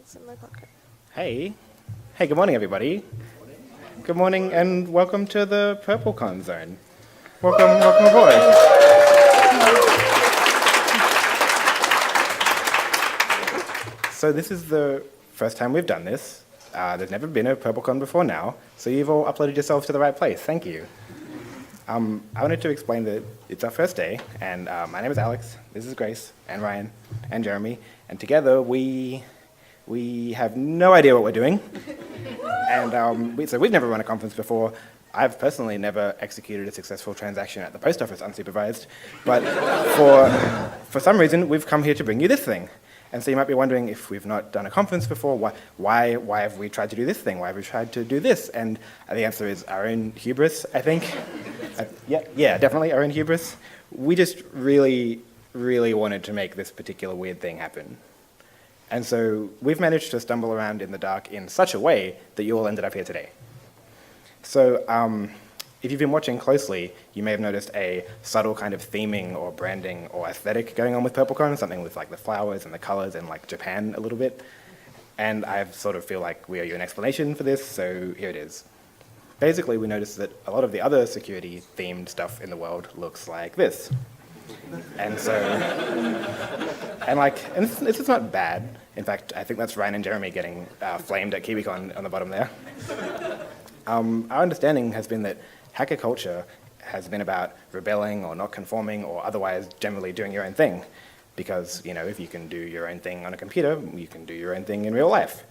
Set my clock right. Hey. Hey, good morning, everybody. Good morning, and welcome to the purplecon zone. Welcome aboard. So this is the first time we've done this. There's never been a purplecon before now, so you've all uploaded yourselves to the right place. Thank you. I wanted to explain that it's our first day, and my name is Alex, this is Grace, and Ryan, and Jeremy, and together we have no idea what we're doing. And so we've never run a conference before. I've personally never executed a successful transaction at the post office unsupervised, but for some reason, we've come here to bring you this thing. And so you might be wondering, if we've not done a conference before, why have we tried to do this thing? Why have we tried to do this? And the answer is our own hubris, I think. Yeah, definitely our own hubris. We just really, really wanted to make this particular weird thing happen. And so we've managed to stumble around in the dark in such a way that you all ended up here today. So if you've been watching closely, you may have noticed a subtle kind of theming or branding or aesthetic going on with purplecon, something with like the flowers and the colors and like Japan a little bit. And I sort of feel like we owe you an explanation for this, so here it is. Basically, we noticed that a lot of the other security-themed stuff in the world looks like this. And so, and this is not bad. In fact, I think that's Ryan and Jeremy getting flamed at KiwiCon on the bottom there. Our understanding has been that hacker culture has been about rebelling or not conforming or otherwise generally doing your own thing. Because, you know, if you can do your own thing on a computer, you can do your own thing in real life.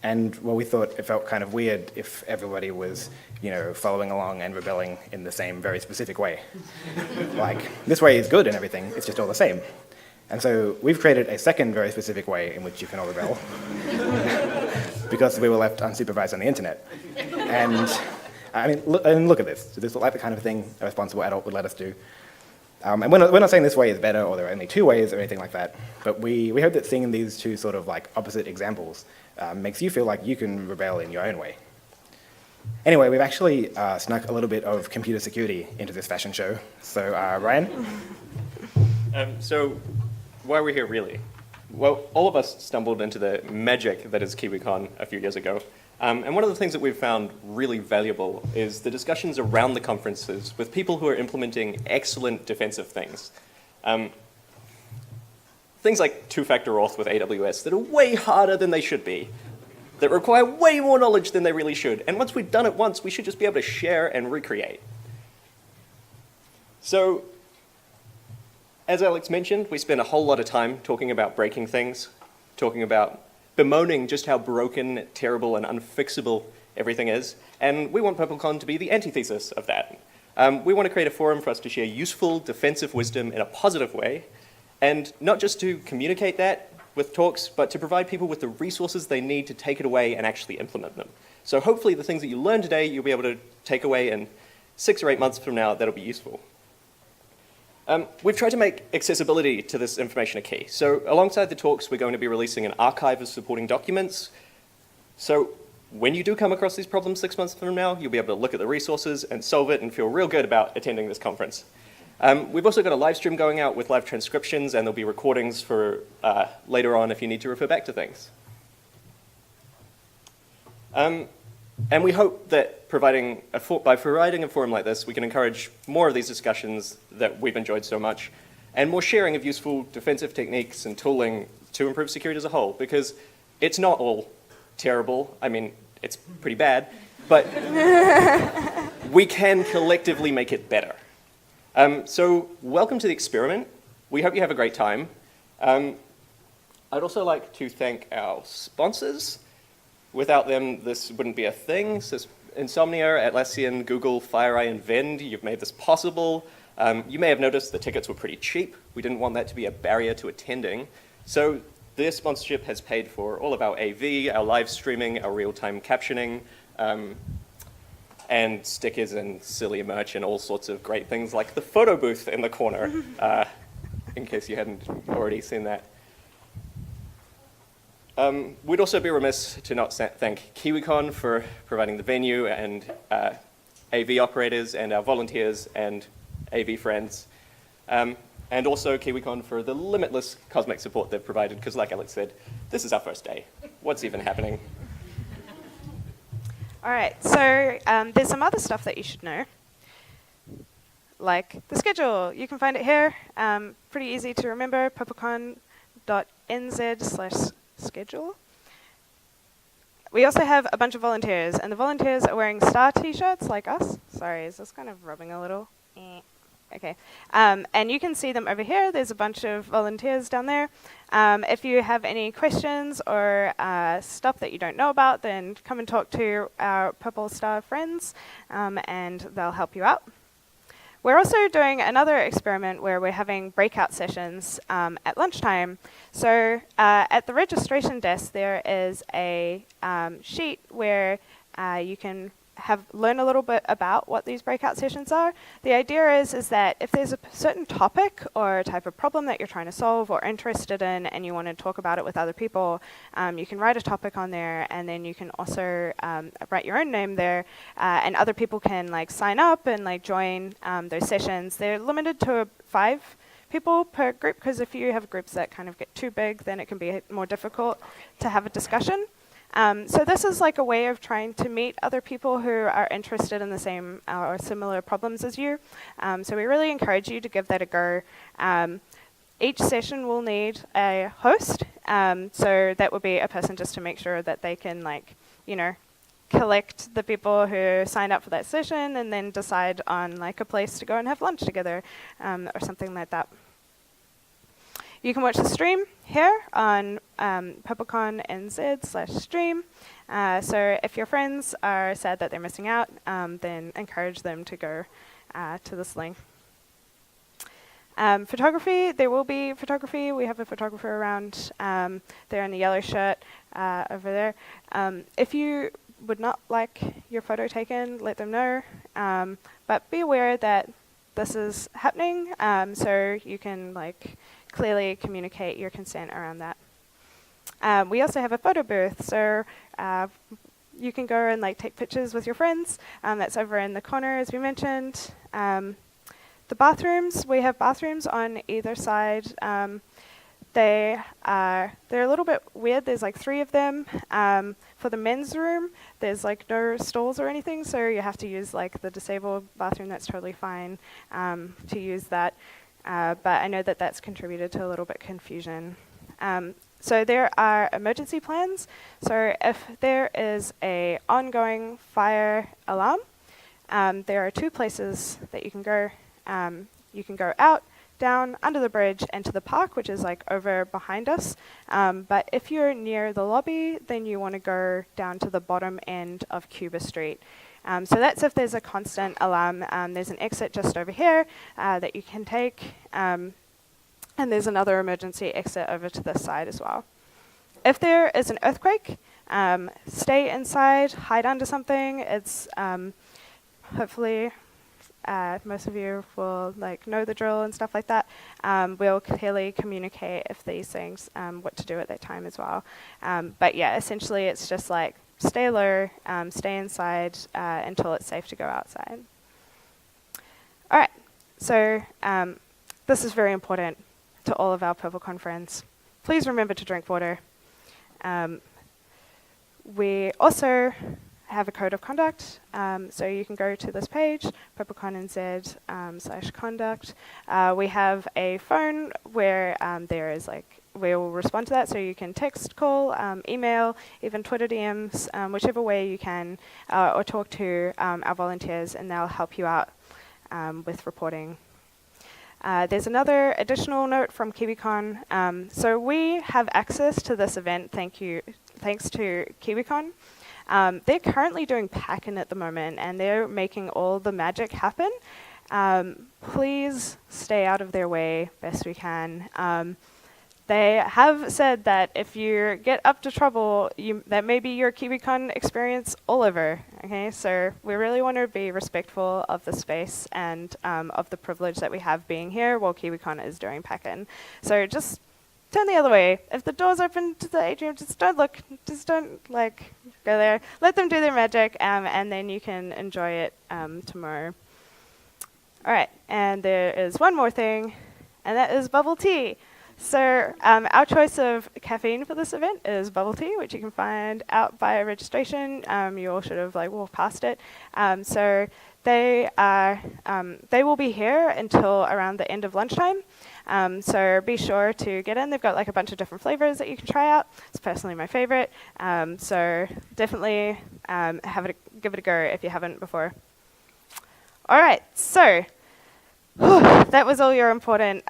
And, well, we thought it felt kind of weird if everybody was, you know, following along and rebelling in the same very specific way. Like, this way is good and everything, it's just all the same. And so we've created a second very specific way in which you can all rebel. Because we were left unsupervised on the internet. And, I mean, look at this. Does this look like the kind of thing a responsible adult would let us do? And we're not saying this way is better or there are only two ways or anything like that, but we hope that seeing these two sort of like opposite examples makes you feel like you can rebel in your own way. Anyway, we've actually snuck a little bit of computer security into this fashion show. So, Ryan? So, why are we here really? Well, all of us stumbled into the magic that is KiwiCon a few years ago. And one of the things that we've found really valuable is the discussions around the conferences with people who are implementing excellent defensive things. Things like two-factor auth with AWS that are way harder than they should be, that require way more knowledge than they really should. And once we've done it once, we should just be able to share and recreate. So, as Alex mentioned, we spent a whole lot of time talking about breaking things, talking about bemoaning just how broken, terrible, and unfixable everything is. And we want purplecon to be the antithesis of that. We want to create a forum for us to share useful defensive wisdom in a positive way, and not just to communicate that with talks, but to provide people with the resources they need to take it away and actually implement them. So hopefully the things that you learn today, you'll be able to take away in 6 or 8 months from now, that'll be useful. We've tried to make accessibility to this information a key. So alongside the talks, we're going to be releasing an archive of supporting documents. So when you do come across these problems 6 months from now, you'll be able to look at the resources and solve it and feel real good about attending this conference. We've also got a live stream going out with live transcriptions, and there'll be recordings for later on if you need to refer back to things. And we hope that by providing a forum like this, we can encourage more of these discussions that we've enjoyed so much, and more sharing of useful defensive techniques and tooling to improve security as a whole, because it's not all terrible. I mean, it's pretty bad, but we can collectively make it better. So welcome to the experiment. We hope you have a great time. I'd also like to thank our sponsors. Without them, this wouldn't be a thing. So Insomnia, Atlassian, Google, FireEye, and Vend, you've made this possible. You may have noticed the tickets were pretty cheap. We didn't want that to be a barrier to attending. So their sponsorship has paid for all of our AV, our live streaming, our real-time captioning, and stickers and silly merch and all sorts of great things like the photo booth in the corner, in case you hadn't already seen that. We'd also be remiss to not thank KiwiCon for providing the venue, and AV operators and our volunteers and AV friends. And also KiwiCon for the limitless cosmic support they've provided, because like Alex said, this is our first day. What's even happening? All right, so there's some other stuff that you should know, like the schedule. You can find it here. Pretty easy to remember, purplecon.nz/schedule. We also have a bunch of volunteers, and the volunteers are wearing star t-shirts like us. Sorry, is this kind of rubbing a little? Okay. And you can see them over here. There's a bunch of volunteers down there. If you have any questions or stuff that you don't know about, then come and talk to our Purple Star friends, and they'll help you out. We're also doing another experiment where we're having breakout sessions at lunchtime. So at the registration desk, there is a sheet where you can learn a little bit about what these breakout sessions are. The idea is that if there's a certain topic or type of problem that you're trying to solve or interested in and you want to talk about it with other people, you can write a topic on there, and then you can also write your own name there, and other people can like sign up and like join those sessions. They're limited to 5 people per group, because if you have groups that kind of get too big, then it can be more difficult to have a discussion. So this is like a way of trying to meet other people who are interested in the same or similar problems as you. So we really encourage you to give that a go. Each session will need a host. So that will be a person just to make sure that they can collect the people who signed up for that session and then decide on like a place to go and have lunch together, or something like that. You can watch the stream here on purplecon NZ/stream. So if your friends are sad that they're missing out, then encourage them to go to this link. Photography, there will be photography. We have a photographer around there in the yellow shirt over there. If you would not like your photo taken, let them know. But be aware that this is happening, so you can clearly communicate your consent around that. We also have a photo booth, so you can go and take pictures with your friends. That's over in the corner, as we mentioned. The bathrooms, we have bathrooms on either side. They're a little bit weird. There's 3 of them. For the men's room, there's no stalls or anything, so you have to use the disabled bathroom. That's totally fine to use that. But I know that that's contributed to a little bit confusion. So there are emergency plans. So if there is a ongoing fire alarm, there are 2 places that you can go. You can go out, down, under the bridge, and to the park, which is over behind us. But if you're near the lobby, then you want to go down to the bottom end of Cuba Street. So that's if there's a constant alarm. There's an exit just over here that you can take. And there's another emergency exit over to this side as well. If there is an earthquake, stay inside, hide under something. It's hopefully most of you will know the drill and stuff like that. We'll clearly communicate if these things, what to do at that time as well. But yeah, essentially it's just stay low, stay inside until it's safe to go outside. All right, so this is very important to all of our PurpleCon friends. Please remember to drink water. We also have a code of conduct, so you can go to this page, purpleconnz/conduct. We have a phone where there is we will respond to that, so you can text, call, email, even Twitter DMs, whichever way you can, or talk to our volunteers, and they'll help you out with reporting. There's another additional note from KiwiCon. So we have access to this event thanks to KiwiCon. They're currently doing pack-in at the moment, and they're making all the magic happen. Please stay out of their way best we can. They have said that if you get up to trouble, that may be your KiwiCon experience all over. Okay, so we really want to be respectful of the space and of the privilege that we have being here while KiwiCon is doing pack-in. So just turn the other way. If the door's open to the atrium, just don't look. Just don't go there. Let them do their magic, and then you can enjoy it tomorrow. All right, and there is one more thing, and that is bubble tea. So our choice of caffeine for this event is bubble tea, which you can find out by registration. You all should have walked past it. So they will be here until around the end of lunchtime. So be sure to get in. They've got a bunch of different flavors that you can try out. It's personally my favorite. So definitely give it a go if you haven't before. All right, so that was all your important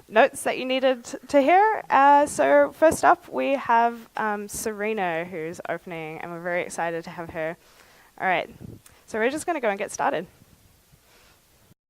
notes that you needed to hear. So first up, we have Serena, who's opening, and we're very excited to have her. All right, so we're just going to go and get started.